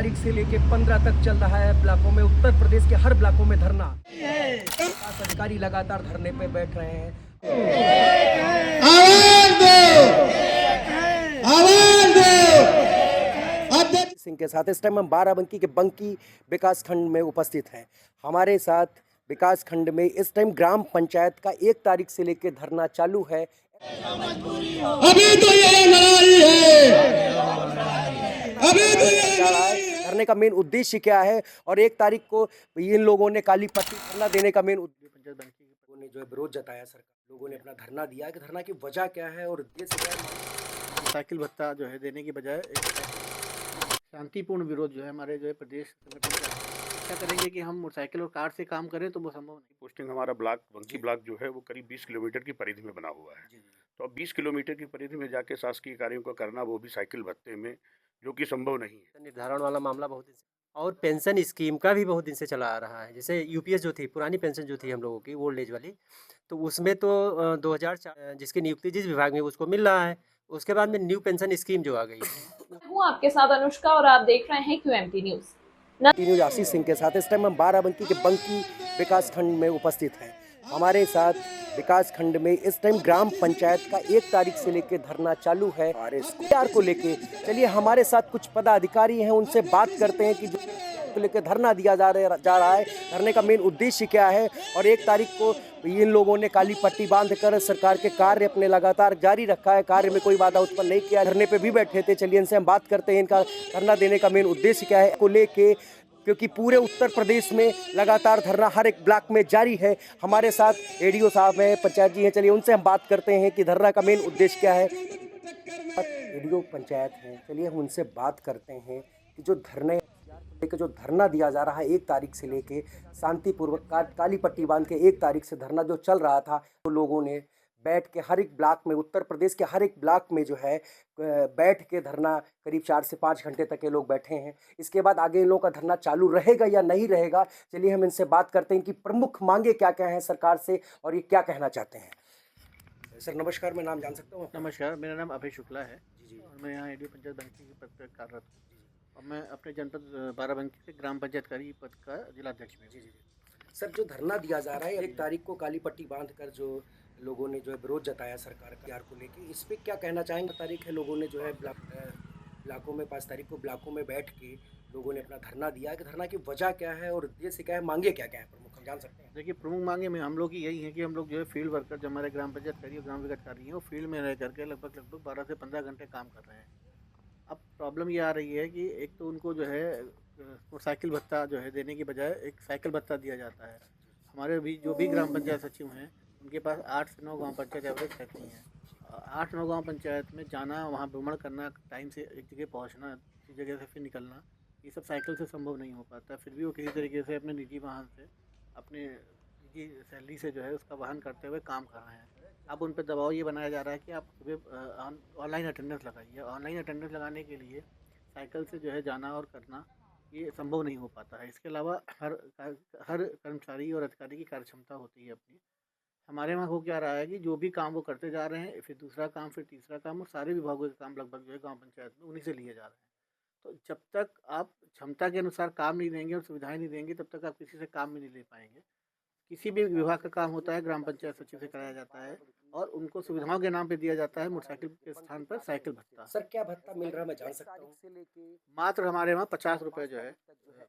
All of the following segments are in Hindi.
तारीख से लेके 15 तक चल रहा है ब्लॉकों में, उत्तर प्रदेश के हर ब्लॉकों में धरना। विकास अधिकारी लगातार धरने पे बैठ रहे हैं। आवाज दो, आवाज दो। सिंह के साथ इस टाइम हम बाराबंकी के बंकी विकास खंड में उपस्थित हैं। हमारे साथ विकास खंड में इस टाइम ग्राम पंचायत का 1 तारीख से लेकर धरना चालू है। अभी तो ये लड़ाई है, अभी तो ये लड़ाई है। धरने का मेन उद्देश्य क्या है और 1 तारीख को इन लोगों ने काली पट्टी धरना देने का मेन उद्देश्य, लोगों ने जो है विरोध जताया, सरकार लोगों ने अपना धरना दिया कि धरना की वजह क्या है और उद्देश्य क्या है। साइकिल भत्ता जो है देने की बजाय एक शांतिपूर्ण विरोध जो है हमारे जो है प्रदेश संगठन का इच्छा करेंगे कि हम मोटरसाइकिल और कार से काम करें, तो वो संभव नहीं। पोस्टिंग हमारा ब्लॉक बंकी ब्लॉक जो है वो करीब 20 किलोमीटर की परिधि में बना हुआ है। तो अब 20 किलोमीटर की परिधि में जाके शासकीय कार्यों को करना, वो भी साइकिल भत्ते में, जो कि संभव नहीं है। निर्धारण वाला मामला बहुत दिन से, और पेंशन स्कीम का भी बहुत दिन से चला आ रहा है। जैसे यूपीएस जो थी, पुरानी पेंशन जो थी हम लोगों की ओल्ड एज वाली, तो उसमें तो 2004 जिसकी नियुक्ति जिस विभाग में उसको मिल रहा है, उसके बाद में न्यू पेंशन स्कीम जो आ गई है। हूँ आपके साथ अनुष्का और आप देख रहे हैं क्यूएमटी न्यूज़। न्यूज आशीष सिंह के साथ इस टाइम हम बाराबंकी के बंकी विकास खंड में उपस्थित हैं। हमारे साथ विकास खंड में इस टाइम ग्राम पंचायत का 1 तारीख से लेकर धरना चालू है। और इस को लेके चलिए हमारे साथ कुछ पदाधिकारी हैं, उनसे बात करते हैं कि जो को लेकर धरना दिया जा रहा है, धरने का मेन उद्देश्य क्या है और 1 तारीख को इन लोगों ने काली पट्टी बांधकर सरकार के कार्य अपने लगातार जारी रखा है, कार्य में कोई बाधा उत्पन्न नहीं किया, धरने पे भी बैठे थे। चलिए इनसे हम बात करते हैं, इनका धरना देने का मेन उद्देश्य क्या है को लेके, क्योंकि पूरे उत्तर प्रदेश में लगातार धरना हर एक ब्लॉक में जारी है। हमारे साथ एडीओ साहब हैं, पंचायत जी हैं, चलिए उनसे हम बात करते हैं कि धरना का मेन उद्देश्य क्या है। एडीओ पंचायत हैं, चलिए हम उनसे बात करते हैं कि जो धरना दिया जा रहा है 1 तारीख से लेके शांतिपूर्वक काली पट्टी बांध के 1 तारीख से धरना जो चल रहा था, तो लोगों ने बैठ के हर एक ब्लॉक में, उत्तर प्रदेश के हर एक ब्लॉक में जो है बैठ के धरना करीब 4 से 5 घंटे तक ये लोग बैठे हैं। इसके बाद आगे इन लोगों का धरना चालू रहेगा या नहीं रहेगा, चलिए हम इनसे बात करते हैं कि प्रमुख मांगे क्या क्या हैं सरकार से और ये क्या कहना चाहते हैं। सर नमस्कार, मैं नाम जान सकता हूँ? नमस्कार, मेरा नाम अभय शुक्ला है। जी। और मैं यहाँ एडीओ पंचायत बंकी के पद पर कार्यरत हूँ। और मैं अपने जनपद बाराबंकी से ग्राम पंचायत कार्य पद का जिलाध्यक्ष भी हूँ। सर जो धरना दिया जा रहा है 1 तारीख को काली पट्टी बांध कर, जो लोगों ने जो है विरोध जताया सरकार का को लेके, इस पे क्या कहना चाहेंगे? तारीख है, लोगों ने जो है ब्लॉकों में 5 तारीख को ब्लॉकों में बैठ के लोगों ने अपना धरना दिया कि धरना की वजह क्या है और उद्देश्य क्या है, मांगे क्या क्या है प्रमुख, हम जान सकते हैं? देखिए, प्रमुख मांगे में हम लोग की यही है कि हम लोग जो है फील्ड वर्कर, जो हमारे ग्राम पंचायत कार्य और ग्राम विकास कार्य हैं, वो फील्ड में रह करके लगभग 12 से 15 घंटे काम कर रहे हैं। अब प्रॉब्लम ये आ रही है कि एक तो उनको जो है मोटरसाइकिल भत्ता जो है देने की बजाय एक साइकिल भत्ता दिया जाता है। हमारे भी जो भी ग्राम पंचायत सचिव हैं, उनके पास 8 से 9 गांव पंचायत एवरेज रहती हैं। 8-9 गांव पंचायत में जाना, वहां भ्रमण करना, टाइम से एक जगह पहुंचना, दूसरी जगह से फिर निकलना, ये सब साइकिल से संभव नहीं हो पाता। फिर भी वो किसी तरीके से अपने निजी वाहन से, अपने निजी सैलरी से जो है उसका वाहन करते हुए काम कर रहे हैं। अब उन पर दबाव ये बनाया जा रहा है कि आप सुबह ऑनलाइन अटेंडेंस लगाइए। ऑनलाइन अटेंडेंस लगाने के लिए साइकिल से जो है जाना और करना ये संभव नहीं हो पाता है। इसके अलावा हर कर्मचारी और अधिकारी की कार्यक्षमता होती है अपनी। हमारे वहाँ हो क्या रहा है कि जो भी काम वो करते जा रहे हैं, फिर दूसरा काम, फिर तीसरा काम, और सारे विभागों के काम लगभग जो है गाँव पंचायत में उन्हीं से लिए जा रहे हैं। तो जब तक आप क्षमता के अनुसार काम नहीं देंगे और सुविधाएं नहीं देंगे, तब तक आप किसी से काम भी नहीं ले पाएंगे। किसी भी विभाग का काम होता है ग्राम पंचायत सचिव से कराया जाता है, और उनको सुविधाओं के नाम पे दिया जाता है मोटरसाइकिल के स्थान पर साइकिल भत्ता। सर क्या भत्ता मिल रहा है, मैं जान सकता हूँ? मात्र हमारे वहाँ 50 रुपये जो है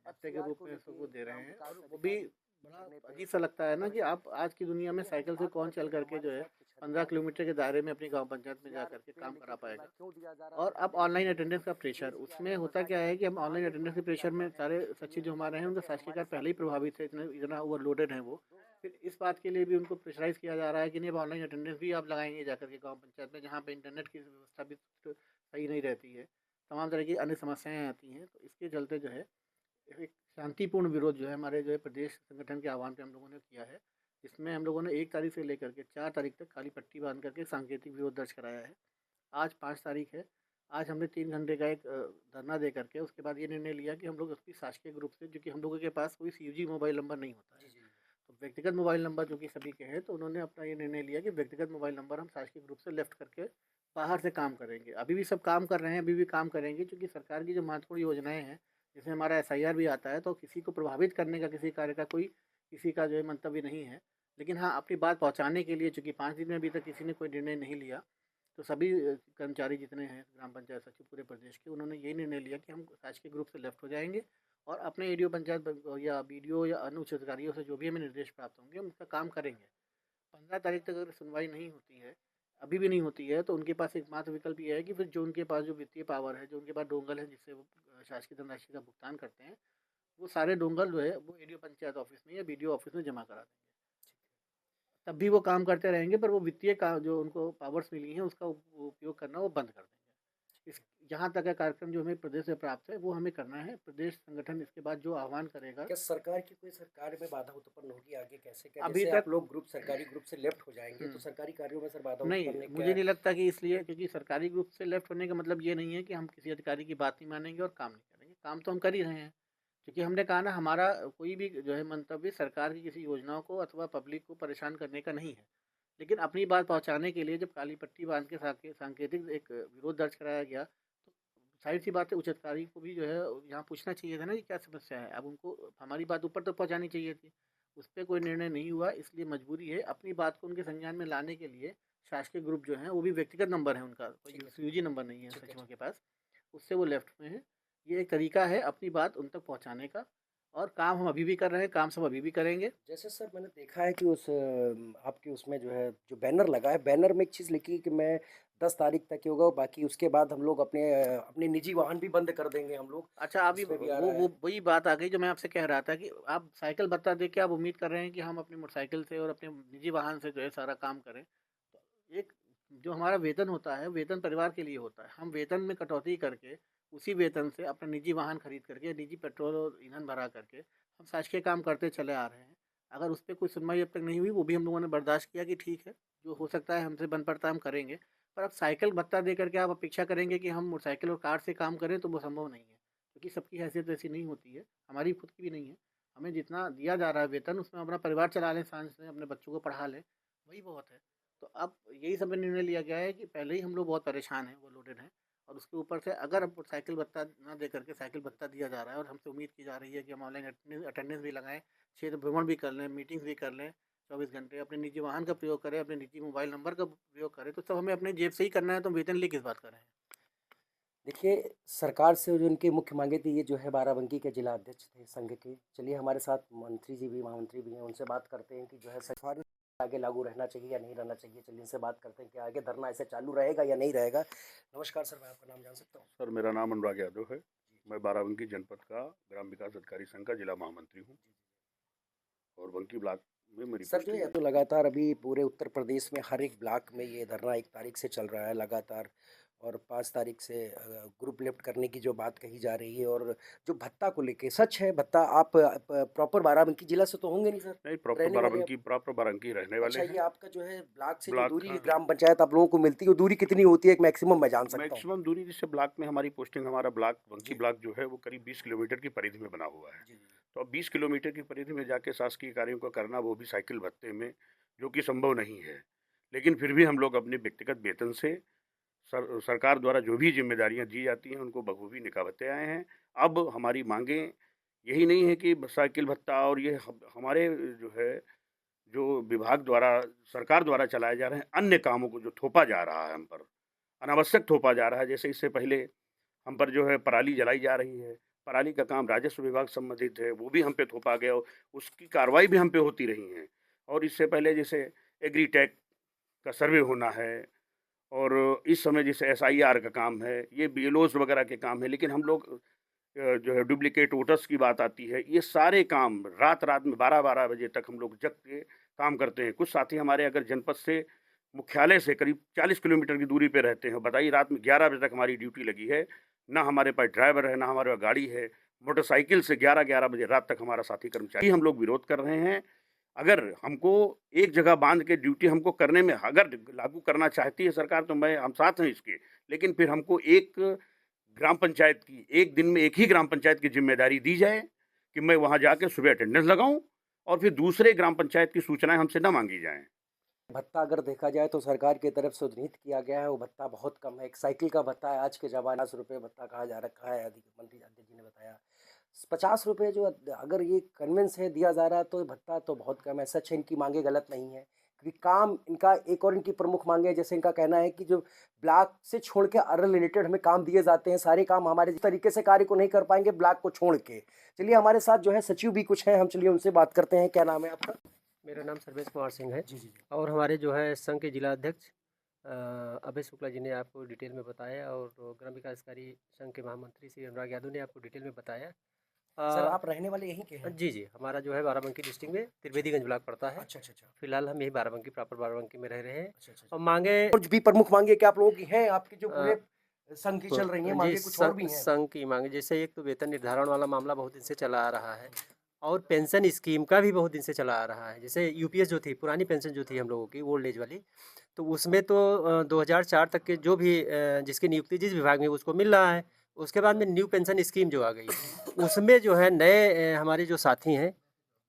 भत्ते के रूप में सबको दे रहे हैं। वो भी बड़ा अजीब सा लगता है ना कि आप आज की दुनिया में साइकिल से कौन चल करके जो है 15 किलोमीटर के दायरे में अपनी गांव पंचायत में जा करके काम करा पाएगा। और अब ऑनलाइन अटेंडेंस का प्रेशर, उसमें होता क्या है कि हम ऑनलाइन अटेंडेंस के प्रेशर में सारे सचिव जो हमारे हैं, उनका शासकीय कार्य पहले ही प्रभावित है, इतना ओवरलोडेड है वो। फिर इस बात के लिए भी उनको प्रेशराइज़ किया जा रहा है कि नहीं, अब ऑनलाइन अटेंडेंस भी आप लगाएंगे जाकर के गाँव पंचायत में, जहाँ पर इंटरनेट की व्यवस्था भी सही नहीं रहती है, तमाम तरह की अन्य समस्याएँ आती हैं। तो इसके चलते जो है एक शांतिपूर्ण विरोध जो है हमारे जो है प्रदेश संगठन के आह्वान पे हम लोगों ने किया है। इसमें हम लोगों ने 1 तारीख से लेकर के 4 तारीख तक काली पट्टी बांध करके सांकेतिक विरोध दर्ज कराया है। आज 5 तारीख है। आज हमने 3 घंटे का एक धरना दे करके उसके बाद ये निर्णय लिया कि हम लोग उसकी शासकीय ग्रुप से, जो कि हम लोगों के पास कोई CUG मोबाइल नंबर नहीं होता है, तो व्यक्तिगत मोबाइल नंबर जो कि सभी के हैं, तो उन्होंने अपना ये निर्णय लिया कि व्यक्तिगत मोबाइल नंबर हम शासकीय ग्रुप से लेफ्ट करके बाहर से काम करेंगे। अभी भी सब काम कर रहे हैं, अभी भी काम करेंगे, क्योंकि सरकार की जो महत्वपूर्ण योजनाएँ हैं, जैसे हमारा SIR भी आता है, तो किसी को प्रभावित करने का किसी कार्य का कोई किसी का जो है मंतव्य नहीं है। लेकिन हाँ, अपनी बात पहुँचाने के लिए, चूँकि 5 दिन में अभी तक किसी ने कोई निर्णय नहीं लिया, तो सभी कर्मचारी जितने हैं ग्राम पंचायत सचिव पूरे प्रदेश के, उन्होंने यही निर्णय लिया कि हम शासकीय ग्रुप से लेफ्ट हो जाएँगे और अपने ADO पंचायत या BDO या अन्य उच्च अधिकारियों से जो भी हमें निर्देश प्राप्त होंगे, हम उसका काम करेंगे। 15 तारीख तक अगर सुनवाई नहीं होती है, अभी भी नहीं होती है, तो उनके पास एकमात्र विकल्प ये है कि फिर जो उनके पास जो वित्तीय पावर है, जो उनके पास डोंगल है जिससे वो शासकीय धनराशि का भुगतान करते हैं, वो सारे डोंगल जो है वो ADO पंचायत ऑफिस में या BDO ऑफिस में जमा करा देंगे। तब भी वो काम करते रहेंगे, पर वो वित्तीय का जो उनको पावर्स मिली हैं उसका उपयोग करना वो बंद कर देंगे। इस जहाँ तक है कार्यक्रम जो हमें प्रदेश से प्राप्त है वो हमें करना है। प्रदेश संगठन इसके बाद जो आह्वान करेगा, क्या सरकार की कोई सरकार में बाधा उत्पन्न होगी आगे कैसे? क्या अभी जैसे तक आप लोग ग्रुप सरकारी ग्रुप से लेफ्ट हो जाएंगे तो सरकारी कार्यों में सर बाधा नहीं, उत्पन्न मुझे नहीं लगता कि इसलिए, क्योंकि सरकारी ग्रुप से लेफ्ट होने का मतलब ये नहीं है कि हम किसी अधिकारी की बात नहीं मानेंगे और काम नहीं करेंगे। काम तो हम कर ही रहे हैं, क्योंकि हमने कहा ना, हमारा कोई भी जो है मंतव्य सरकार की किसी योजनाओं को अथवा पब्लिक को परेशान करने का नहीं है। लेकिन अपनी बात पहुंचाने के लिए जब काली पट्टी बांध के सांकेतिक एक विरोध दर्ज कराया गया, तो जाहिर सी बात है उच्च अधिकारी को भी जो है यहाँ पूछना चाहिए था ना कि क्या समस्या है। अब उनको हमारी बात ऊपर तक पहुँचानी चाहिए थी, उस पर कोई निर्णय नहीं हुआ, इसलिए मजबूरी है अपनी बात को उनके संज्ञान में लाने के लिए शासकीय ग्रुप जो है वो भी व्यक्तिगत नंबर है उनका, कोई UG नंबर नहीं है सचिवों के पास, उससे वो लेफ्ट में है। ये एक तरीका है अपनी बात उन तक पहुँचाने का, और काम हम अभी भी कर रहे हैं, काम सब अभी भी करेंगे। जैसे सर मैंने देखा है कि उस आपके उसमें जो है जो बैनर लगा है, बैनर में एक चीज़ लिखी है कि मैं 10 तारीख तक ही होगा, बाकी उसके बाद हम लोग अपने निजी वाहन भी बंद कर देंगे हम लोग। अच्छा, अभी इसमें भी आ वो रहा है। वो वही बात आ गई जो मैं आपसे कह रहा था कि आप साइकिल भत्ता दे के आप उम्मीद कर रहे हैं कि हम अपनी मोटरसाइकिल से और अपने निजी वाहन से जो है सारा काम करें। तो एक जो हमारा वेतन होता है, वेतन परिवार के लिए होता है। हम वेतन में कटौती करके उसी वेतन से अपना निजी वाहन खरीद करके, निजी पेट्रोल और ईंधन भरा करके हम शासकीय काम करते चले आ रहे हैं। अगर उस पे कोई सुनवाई अब तक नहीं हुई, वो भी हम लोगों ने बर्दाश्त किया कि ठीक है, जो हो सकता है हमसे बन पड़ता है हम करेंगे। पर अब साइकिल भत्ता दे करके आप अपेक्षा करेंगे कि हम मोटरसाइकिल और कार से काम करें, तो वो संभव नहीं है। क्योंकि सबकी हैसियत ऐसी नहीं होती है, हमारी खुद की भी नहीं है। हमें जितना दिया जा रहा है वेतन, उसमें अपना परिवार चला लें, सांस लें, अपने बच्चों को पढ़ा लें, वही बहुत है। तो अब यही सब निर्णय लिया गया है कि पहले ही हम लोग बहुत परेशान हैं, वो लोडेड हैं, और उसके ऊपर से अगर अब साइकिल भत्ता ना दे करके साइकिल भत्ता दिया जा रहा है और हमसे उम्मीद की जा रही है कि हम ऑनलाइन अटेंडेंस भी लगाएं, क्षेत्र भ्रमण भी कर लें, मीटिंग्स भी कर लें 24 घंटे, अपने निजी वाहन का प्रयोग करें, अपने निजी मोबाइल नंबर का प्रयोग करें, तो सब हमें अपने जेब से ही करना है, तो हम वेतन लिए किस बात कर रहे हैं। देखिए, सरकार से जो उनकी मुख्य मांगे थी, ये जो है बाराबंकी के जिला अध्यक्ष थे संघ के। चलिए हमारे साथ मंत्री जी भी, महामंत्री भी हैं, उनसे बात करते हैं कि जो है सिफारिश आगे लागू रहना चाहिए या नहीं रहना चाहिए। चलिए इनसे बात करते हैं कि आगे धरना ऐसे चालू रहेगा या नहीं रहेगा। नमस्कार सर, मैं आपका नाम जान सकता हूँ? सर, मेरा नाम अनुराग यादव है। मैं बाराबंकी जनपद का ग्राम विकास अधिकारी संघ का जिला महामंत्री हूँ और बंकी ब्लॉक में मेरी सर जो पोस्टिंग है है। तो लगातार अभी पूरे उत्तर प्रदेश में हर एक ब्लॉक में ये धरना 1 तारीख से चल रहा है लगातार, और 5 तारीख से ग्रुप लेफ्ट करने की जो बात कही जा रही है। और जो भत्ता को लेके, सच है भत्ता, आप प्रॉपर बाराबंकी जिला से तो होंगे नहीं सर? नहीं, प्रॉपर रहने वाले आप? बाराबंकी रहने वाले अच्छा, ये हैं। आपका जो है ब्लॉक से जो ब्लॉक दूरी का ग्राम पंचायत आप लोगों को मिलती है, वो दूरी कितनी होती है एक मैक्सिमम मैं जान सकता हूँ? मैक्सिमम दूरी, जिससे ब्लॉक में हमारी पोस्टिंग, हमारा ब्लॉक बंकी ब्लॉक जो है वो करीब 20 किलोमीटर की परिधि में बना हुआ है। जी जी। तो अब 20 किलोमीटर की परिधि में जाके शासकीय कार्यों को करना, वो भी साइकिल भत्ते में, जो कि संभव नहीं है। लेकिन फिर भी हम लोग अपने व्यक्तिगत वेतन से सरकार द्वारा जो भी जिम्मेदारियां दी जाती हैं उनको बखूबी निभाते आए हैं। अब हमारी मांगें यही नहीं है कि साइकिल भत्ता और ये हमारे जो है, जो विभाग द्वारा, सरकार द्वारा चलाए जा रहे हैं अन्य कामों को जो थोपा जा रहा है हम पर, अनावश्यक थोपा जा रहा है। जैसे इससे पहले हम पर जो है पराली जलाई जा रही है, पराली का काम राजस्व विभाग संबंधित है, वो भी हम पे थोपा गया, उसकी कार्रवाई भी हम पे होती रही है। और इससे पहले जैसे एग्रीटेक का सर्वे होना है, और इस समय जैसे SIR का काम है, ये BLOs वगैरह के काम है। लेकिन हम लोग जो है डुप्लीकेट वोटर्स की बात आती है, ये सारे काम रात-रात में 12-12 बजे तक हम लोग जग के काम करते हैं। कुछ साथी हमारे अगर जनपद से, मुख्यालय से करीब 40 किलोमीटर की दूरी पे रहते हैं। बताइए, रात में 11 बजे तक हमारी ड्यूटी लगी है, ना हमारे पास ड्राइवर है, ना हमारे पास गाड़ी है। मोटरसाइकिल से 11-11 बजे रात तक हमारा साथी कर्मचारी, हम लोग विरोध कर रहे हैं। अगर हमको एक जगह बांध के ड्यूटी हमको करने में अगर लागू करना चाहती है सरकार, तो हम साथ हैं इसके। लेकिन फिर हमको एक ग्राम पंचायत की, एक दिन में एक ही ग्राम पंचायत की जिम्मेदारी दी जाए कि मैं वहाँ जाके सुबह अटेंडेंस लगाऊं, और फिर दूसरे ग्राम पंचायत की सूचनाएं हमसे न मांगी जाएं। भत्ता अगर देखा जाए तो सरकार की तरफ से उद्धृत किया गया है, वो भत्ता बहुत कम है। एक साइकिल का भत्ता है आज के ज़माने ₹50 भत्ता कहा जा रखा है, मंत्री अध्यक्ष जी ने बताया। ₹50 जो अगर ये कन्विंस है दिया जा रहा है तो भत्ता तो बहुत कम है। सच है, इनकी मांगे गलत नहीं है, क्योंकि काम इनका एक और इनकी प्रमुख मांगे है, जैसे इनका कहना है कि जो ब्लॉक से छोड़ के अदर रिलेटेड हमें काम दिए जाते हैं, सारे काम हमारे जिस तरीके से कार्य को नहीं कर पाएंगे ब्लॉक को छोड़ के। चलिए हमारे साथ जो है सचिव भी कुछ हैं, हम चलिए उनसे बात करते हैं। क्या नाम है आपका? मेरा नाम सर्वेश कुमार सिंह है। जी जी जी। और हमारे जो है संघ के जिला अध्यक्ष अभय शुक्ला जी ने आपको डिटेल में बताया, और ग्राम विकास अधिकारी संघ के महामंत्री श्री अनुराग यादव ने आपको डिटेल में बताया। सर आप रहने वाले यहीं के हैं? जी जी, हमारा जो है बाराबंकी डिस्ट्रिक्ट में त्रिवेदीगंज ब्लॉक पड़ता है। अच्छा अच्छा अच्छा फिलहाल हम यही बाराबंकी प्रॉपर बाराबंकी में रह रहे हैं। अच्छा अच्छा। और मांगे कुछ भी प्रमुख मांगे क्या आप लोगों की हैं, आपकी जो पूरे संघ की चल रही हैं जी, मांगे कुछ और भी हैं? संघ की मांगे, जैसे एक तो वेतन निर्धारण वाला मामला बहुत दिन से चला आ रहा है, और पेंशन स्कीम का भी बहुत दिन से चला आ रहा है। जैसे यूपीएस जो थी, पुरानी पेंशन जो थी हम लोगों की ओल्ड एज वाली, तो उसमें तो 2004 तक के जो भी जिसकी नियुक्ति जिस विभाग में उसको मिल रहा है। उसके बाद में न्यू पेंशन स्कीम जो आ गई, उसमें जो है नए हमारे जो साथी हैं,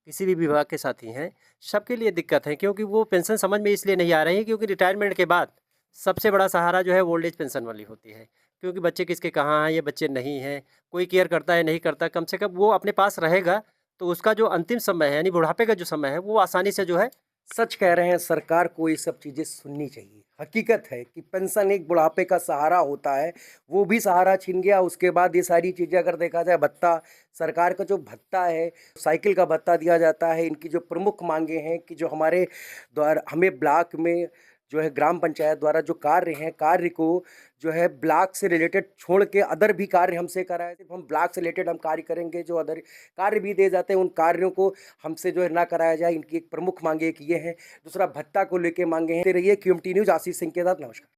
किसी भी विभाग के साथी हैं, सबके लिए दिक्कत है, क्योंकि वो पेंशन समझ में इसलिए नहीं आ रही है क्योंकि रिटायरमेंट के बाद सबसे बड़ा सहारा जो है ओल्ड एज पेंशन वाली होती है। क्योंकि बच्चे किसके कहाँ हैं, ये बच्चे नहीं हैं, कोई केयर करता है नहीं करता, कम से कम वो अपने पास रहेगा तो उसका जो अंतिम समय है यानी बुढ़ापे का जो समय है वो आसानी से जो है। सच कह रहे हैं, सरकार को ये सब चीज़ें सुननी चाहिए। हकीकत है कि पेंशन एक बुढ़ापे का सहारा होता है, वो भी सहारा छिन गया। उसके बाद ये सारी चीज़ें अगर देखा जाए, भत्ता, सरकार का जो भत्ता है, साइकिल का भत्ता दिया जाता है। इनकी जो प्रमुख मांगे हैं कि जो हमारे द्वारा हमें ब्लॉक में जो है ग्राम पंचायत द्वारा जो कार्य हैं, कार्य को जो है ब्लॉक से रिलेटेड छोड़ के अदर भी कार्य हमसे कराए। सिर्फ हम ब्लॉक से रिलेटेड हम कार्य करेंगे, जो अदर कार्य भी दिए जाते हैं उन कार्यों को हमसे जो है ना कराया जाए। इनकी एक प्रमुख मांगे एक ये है। दूसरा भत्ता को लेके मांगे हैं। रहिए QMT न्यूज़ आशीष सिंह के साथ। नमस्कार।